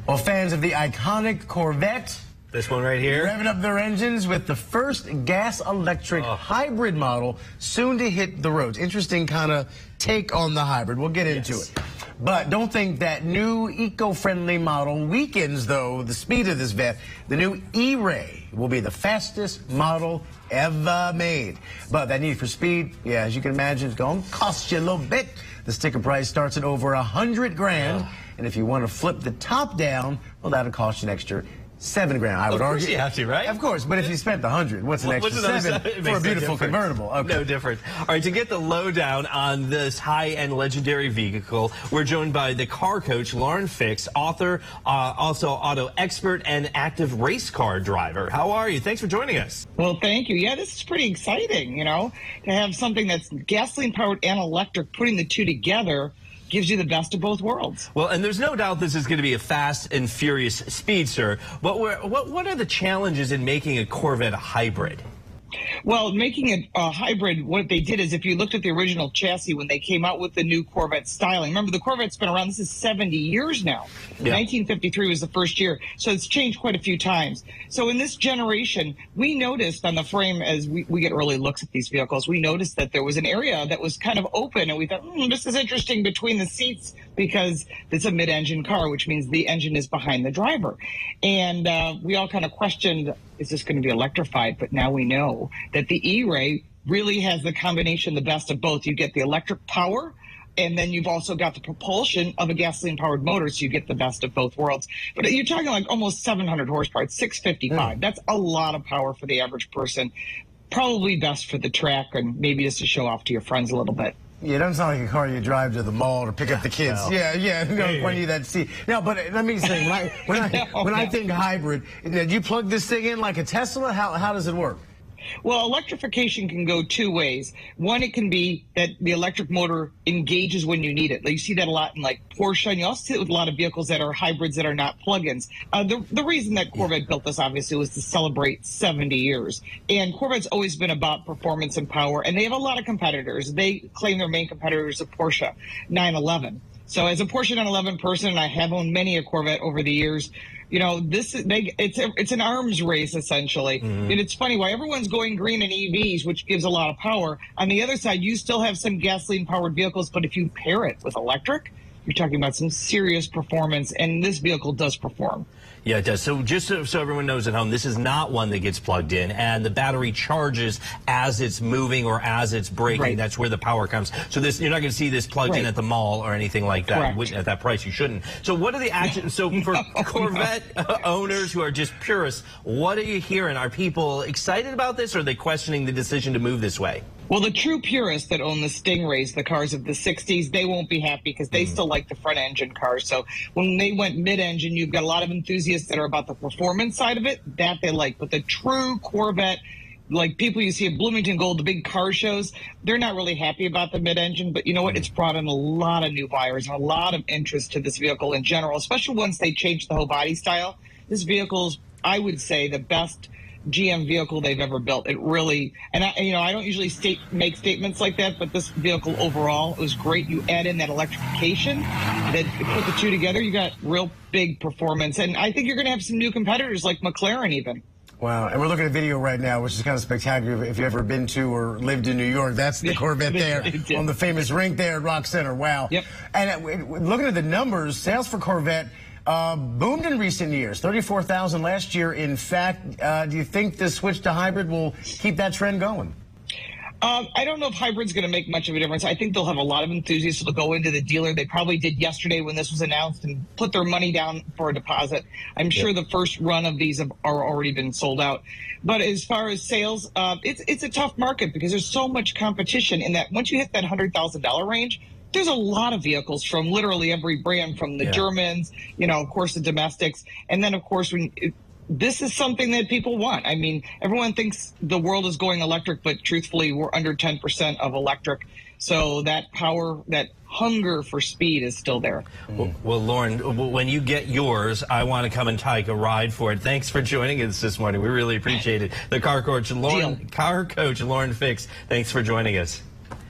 Well, fans of the iconic Corvette, this one right here, revving up their engines with the first gas-electric hybrid model soon to hit the roads. Interesting kind of take on the hybrid. We'll get into it. But don't think that new eco-friendly model weakens, though, the speed of this vet. The new E-Ray will be the fastest model ever made. But that need for speed, yeah, as you can imagine, it's going to cost you a little bit. The sticker price starts at over $100 grand. And if you want to flip the top down, well, that'll cost you an extra $7 grand. I would argue. Of course you have to, right? Of course, but if you spent the $100, what's an extra $7 for a beautiful convertible? Okay. No different. All right, to get the lowdown on this high-end legendary vehicle, we're joined by the car coach, Lauren Fix, author, also auto expert, and active race car driver. How are you? Thanks for joining us. Well, thank you. Yeah, this is pretty exciting, you know, to have something that's gasoline-powered and electric, putting the two together gives you the best of both worlds. Well, and there's no doubt this is going to be a fast and furious speedster. But what are the challenges in making a Corvette a hybrid? Well, making it a hybrid, what they did is if you looked at the original chassis when they came out with the new Corvette styling, remember the Corvette's been around, this is 70 years now. Yeah. 1953 was the first year, so it's changed quite a few times. So in this generation, we noticed on the frame, as we get early looks at these vehicles, we noticed that there was an area that was kind of open, and we thought, this is interesting between the seats because it's a mid-engine car, which means the engine is behind the driver. And we all kind of questioned, is this going to be electrified? But now we know that the E-Ray really has the combination, the best of both. You get the electric power, and then you've also got the propulsion of a gasoline-powered motor, so you get the best of both worlds. But you're talking like almost 700 horsepower. It's 655. That's a lot of power for the average person. Probably best for the track and maybe just to show off to your friends a little bit. Yeah, it doesn't sound like a car you drive to the mall to pick up the kids. Well, when you that seat. Now, but let me say, when I think hybrid, do you plug this thing in like a Tesla? How does it work? Well, electrification can go two ways. One, it can be that the electric motor engages when you need it. Like you see that a lot in like Porsche, and you also see it with a lot of vehicles that are hybrids that are not plug-ins. The reason that Corvette built this, obviously, was to celebrate 70 years. And Corvette's always been about performance and power, and they have a lot of competitors. They claim their main competitors are Porsche 911. So as a Porsche 911 person, and I have owned many a Corvette over the years, you know, it's an arms race, essentially. And it's funny, why everyone's going green in EVs, which gives a lot of power. On the other side, you still have some gasoline-powered vehicles, but if you pair it with electric, you're talking about some serious performance, and this vehicle does perform. Yeah, it does. So just so everyone knows at home, this is not one that gets plugged in, and the battery charges as it's moving or as it's braking. Right. That's where the power comes. So you're not going to see this plugged in at the mall or anything like that. At that price, you shouldn't. So what are the actions? So for Corvette owners who are just purists, what are you hearing? Are people excited about this, or are they questioning the decision to move this way? Well, the true purists that own the Stingrays, the cars of the 60s, they won't be happy because they still like the front-engine cars. So when they went mid-engine, you've got a lot of enthusiasts that are about the performance side of it, that they like. But the true Corvette, like people you see at Bloomington Gold, the big car shows, they're not really happy about the mid-engine. But you know what? It's brought in a lot of new buyers and a lot of interest to this vehicle in general, especially once they changed the whole body style. This vehicle's, I would say, the best GM vehicle they've ever built. It really, and I don't usually make statements like that, but this vehicle overall was great. You add in that electrification, that put the two together, you got real big performance. And I think you're going to have some new competitors like McLaren even. Wow, and we're looking at a video right now, which is kind of spectacular. If you've ever been to or lived in New York, that's the Corvette there on the famous rink there at Rock Center. Wow. Yep. And looking at the numbers, sales for Corvette boomed in recent years, 34,000 last year. In fact, do you think the switch to hybrid will keep that trend going? I don't know if hybrid's going to make much of a difference. I think they'll have a lot of enthusiasts that'll go into the dealer. They probably did yesterday when this was announced and put their money down for a deposit. I'm sure the first run of these are already been sold out. But as far as sales, it's a tough market because there's so much competition in that once you hit that $100,000 range, there's a lot of vehicles from literally every brand, from the Germans, of course, the domestics. And then, of course, this is something that people want. I mean, everyone thinks the world is going electric, but truthfully, we're under 10% of electric. So that power, that hunger for speed is still there. Well, Lauren, when you get yours, I want to come and take a ride for it. Thanks for joining us this morning. We really appreciate it. The car coach, Lauren Fix, thanks for joining us.